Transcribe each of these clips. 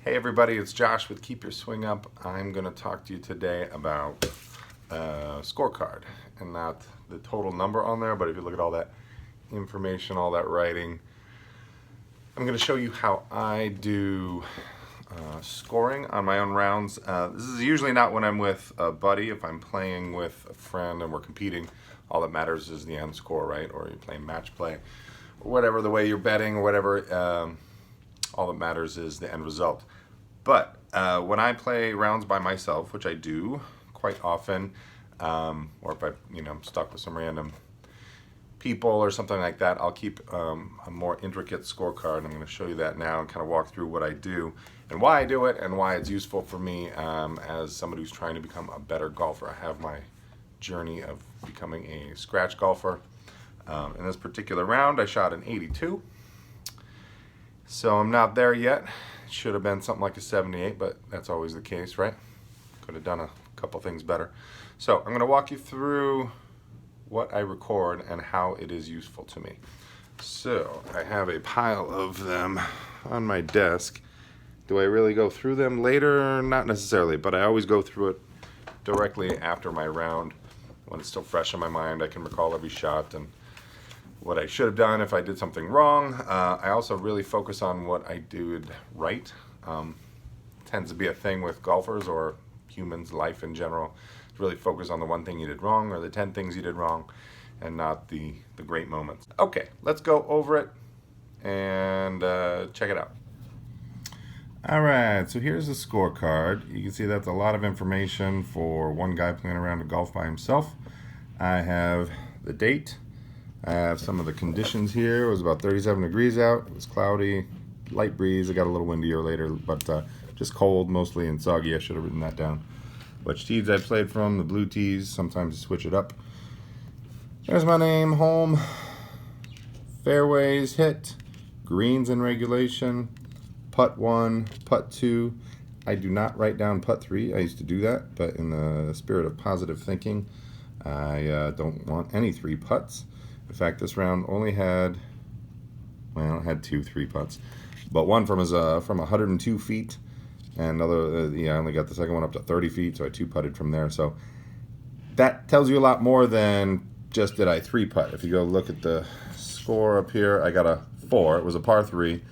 Hey everybody, it's Josh with Keep Your Swing Up. I'm going to talk to you today about scorecard, and not the total number on there, but if you look at all that information, all that writing, I'm going to show you how I do scoring on my own rounds. This is usually not when I'm with a buddy. If I'm playing with a friend and we're competing, all that matters is the end score, right? Or you're playing match play, or whatever, the way you're betting or whatever. All that matters is the end result. But when I play rounds by myself, which I do quite often, or if I'm stuck with some random people or something like that, I'll keep a more intricate scorecard. I'm going to show you that now and kind of walk through what I do and why I do it and why it's useful for me as somebody who's trying to become a better golfer. I have my journey of becoming a scratch golfer. In this particular round, I shot an 82. So I'm not there yet. It should have been something like a 78, but that's always the case, right? Could have done a couple things better. So I'm going to walk you through what I record and how it is useful to me. So I have a pile of them on my desk. Do I really go through them later? Not necessarily, but I always go through it directly after my round. When it's still fresh in my mind, I can recall every shot and what I should have done if I did something wrong. I also really focus on what I did right. Tends to be a thing with golfers or humans, life in general. Really focus on the one thing you did wrong or the 10 things you did wrong and not the great moments. Okay, let's go over it and check it out. All right, so here's the scorecard. You can see that's a lot of information for one guy playing around a golf by himself. I have the date. I have some of the conditions here. It was about 37 degrees out. It was cloudy, light breeze. It got a little windier later, but just cold mostly and soggy. I should have written that down. Which tees I played from, the blue tees. Sometimes you switch it up. There's my name, home. Fairways hit. Greens in regulation. Putt 1, putt 2. I do not write down putt 3. I used to do that, but in the spirit of positive thinking, I don't want any 3 putts. In fact, this round only had, well, it had 2 3-putts, but one from 102 feet, and another, I only got the second one up to 30 feet, so I 2-putted from there. So that tells you a lot more than just did I 3-putt. If you go look at the score up here, I got a 4. It was a par 3.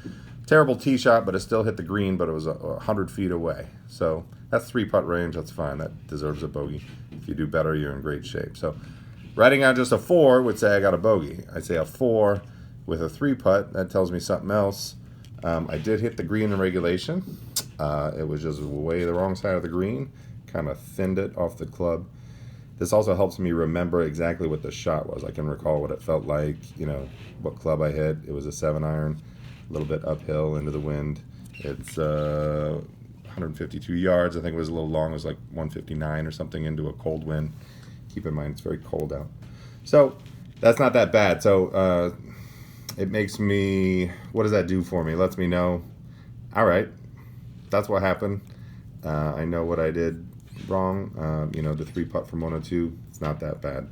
Terrible tee shot, but it still hit the green, but it was 100 feet away. So that's 3-putt range. That's fine. That deserves a bogey. If you do better, you're in great shape. So writing out just a 4 would say I got a bogey. I'd say a 4 with a 3-putt. That tells me something else. I did hit the green in regulation. It was just way the wrong side of the green. Kind of thinned it off the club. This also helps me remember exactly what the shot was. I can recall what it felt like, what club I hit. It was a 7-iron, a little bit uphill into the wind. It's 152 yards. I think it was a little long. It was like 159 or something into a cold wind. Keep in mind, it's very cold out. So that's not that bad. So it makes me, what does that do for me? It lets me know, all right, that's what happened. I know what I did wrong. The 3-putt from 102, it's not that bad.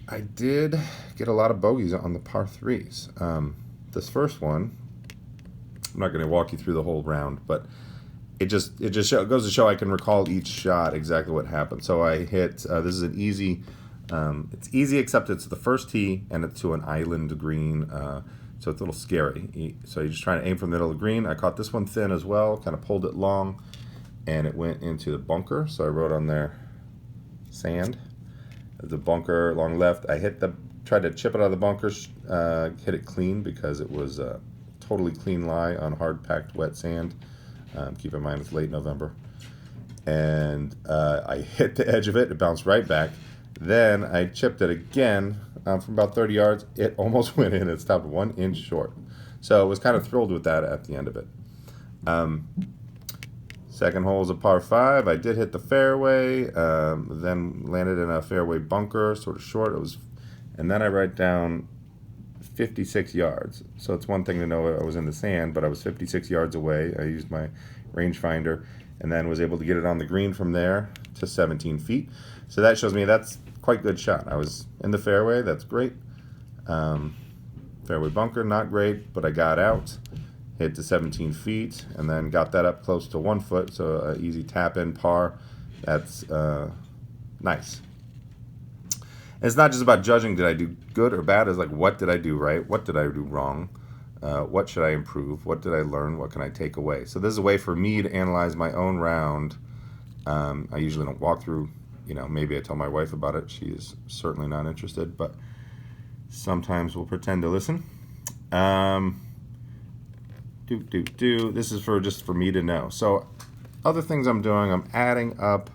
I did get a lot of bogeys on the par 3s. This first one, I'm not going to walk you through the whole round, but it just goes to show I can recall each shot exactly what happened. So I hit, this is an easy, it's easy except it's the first tee and it's to an island green, so it's a little scary. So you're just trying to aim from the middle of the green. I caught this one thin as well, kind of pulled it long, and it went into the bunker. So I wrote on there, sand. The bunker along left. I tried to chip it out of the bunker, hit it clean because it was a totally clean lie on hard-packed wet sand. Keep in mind it's late November. And I hit the edge of it. It bounced right back. Then I chipped it again from about 30 yards. It almost went in. It stopped 1 inch short. So I was kind of thrilled with that at the end of it. Second hole is a par 5. I did hit the fairway, then landed in a fairway bunker, sort of short. And then I write down 56 yards. So it's one thing to know I was in the sand, but I was 56 yards away. I used my rangefinder and then was able to get it on the green from there to 17 feet. So that shows me that's quite good shot. I was in the fairway. That's great. Fairway bunker, not great, but I got out. hit to 17 feet, and then got that up close to 1 foot, so an easy tap in par. That's nice. And it's not just about judging did I do good or bad, it's like what did I do right, what did I do wrong, what should I improve, what did I learn, what can I take away. So this is a way for me to analyze my own round. I usually don't walk through, maybe I tell my wife about it, she is certainly not interested, but sometimes we'll pretend to listen. This is just for me to know. So other things I'm doing, I'm adding up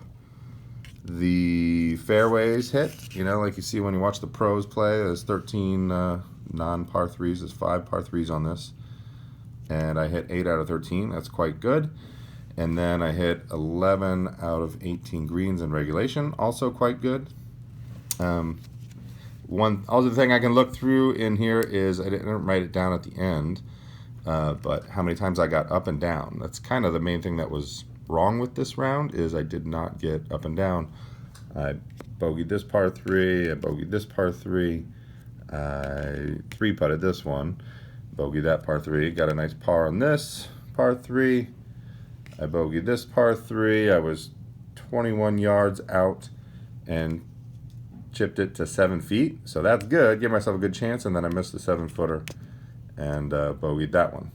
the fairways hit, like you see when you watch the pros play. There's 13 non-par 3s, there's 5 par 3s on this, and I hit 8 out of 13. That's quite good. And then I hit 11 out of 18 greens in regulation, also quite good. One other thing I can look through in here is, I didn't write it down at the end, but how many times I got up and down. That's kind of the main thing that was wrong with this round, is I did not get up and down. I bogeyed this par 3, I bogeyed this par 3, I 3-putted this one, bogeyed that par 3, got a nice par on this par 3, I bogeyed this par 3, I was 21 yards out and chipped it to 7 feet, so that's good, give myself a good chance, and then I missed the 7-footer and bogeyed that one.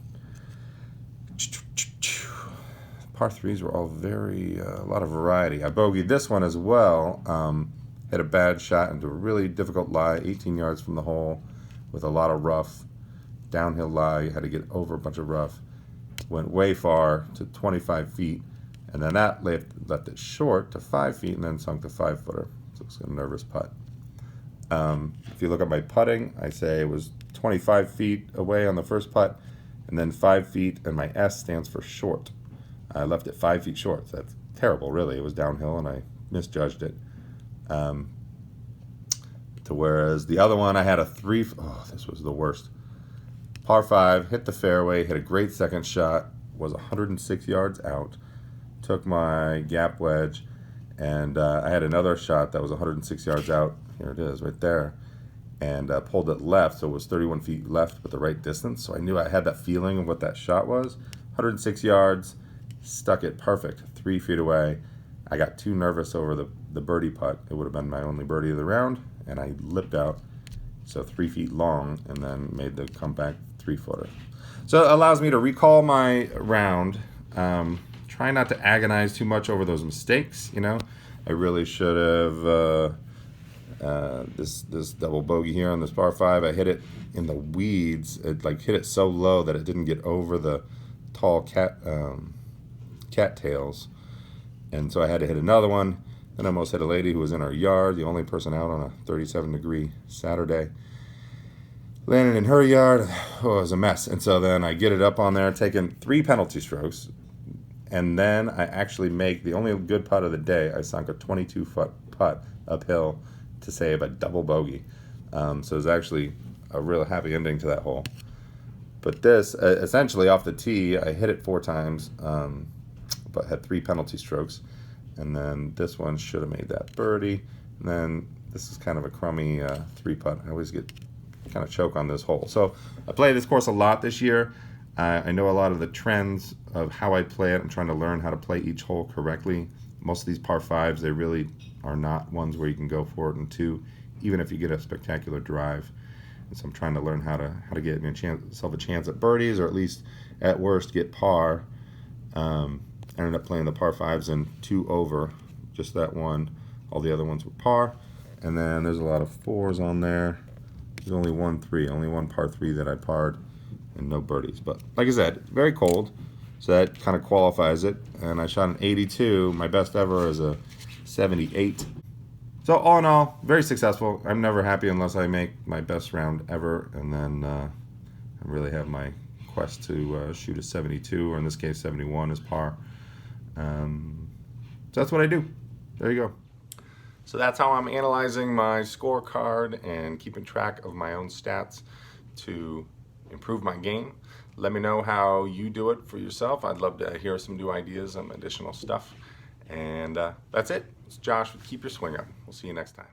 Par 3s were all a lot of variety. I bogeyed this one as well. Hit a bad shot into a really difficult lie, 18 yards from the hole with a lot of rough. Downhill lie, had to get over a bunch of rough. Went way far to 25 feet, and then that left it short to 5 feet and then sunk the 5-footer. So it's a nervous putt. If you look at my putting, I say it was 25 feet away on the first putt, and then 5 feet, and my S stands for short. I left it 5 feet short. So that's terrible, really. It was downhill, and I misjudged it. Whereas the other one, I had a 3. Oh, this was the worst. Par 5, hit the fairway, hit a great second shot, was 106 yards out. Took my gap wedge, and I had another shot that was 106 yards out. Here it is, right there. And pulled it left, so it was 31 feet left with the right distance. So I knew I had that feeling of what that shot was. 106 yards. Stuck it perfect, 3 feet away. I got too nervous over the birdie putt. It would have been my only birdie of the round, and I lipped out, so 3 feet long, and then made the comeback 3-footer. So it allows me to recall my round. Try not to agonize too much over those mistakes. I really should have this double bogey here on this par 5. I hit it in the weeds. It hit it so low that it didn't get over the tall cattails, and so I had to hit another one. Then I almost hit a lady who was in our yard, the only person out on a 37-degree Saturday. Landed in her yard. Oh, it was a mess. And so then I get it up on there, taking 3 penalty strokes, and then I actually make the only good putt of the day. I sunk a 22-foot putt uphill to save a double bogey. So it was actually a real happy ending to that hole. But this, essentially off the tee, I hit it 4 times, but had 3 penalty strokes. And then this one should have made that birdie. And then this is kind of a crummy 3-putt. I always get kind of choke on this hole. So I play this course a lot this year. I know a lot of the trends of how I play it. I'm trying to learn how to play each hole correctly. Most of these par 5s, they really are not ones where you can go for it in 2, even if you get a spectacular drive. And so I'm trying to learn how to get myself a chance at birdies, or at least at worst get par. I ended up playing the par 5s in 2 over, just that one. All the other ones were par. And then there's a lot of 4s on there. There's only one par 3 that I parred, and no birdies. But like I said, very cold, so that kind of qualifies it. And I shot an 82. My best ever is a 78. So all in all, very successful. I'm never happy unless I make my best round ever, and then I really have my quest to shoot a 72, or in this case 71 is par. So that's what I do. There you go. So that's how I'm analyzing my scorecard and keeping track of my own stats to improve my game. Let me know how you do it for yourself. I'd love to hear some new ideas and additional stuff. And that's it. It's Josh with Keep Your Swing Up. We'll see you next time.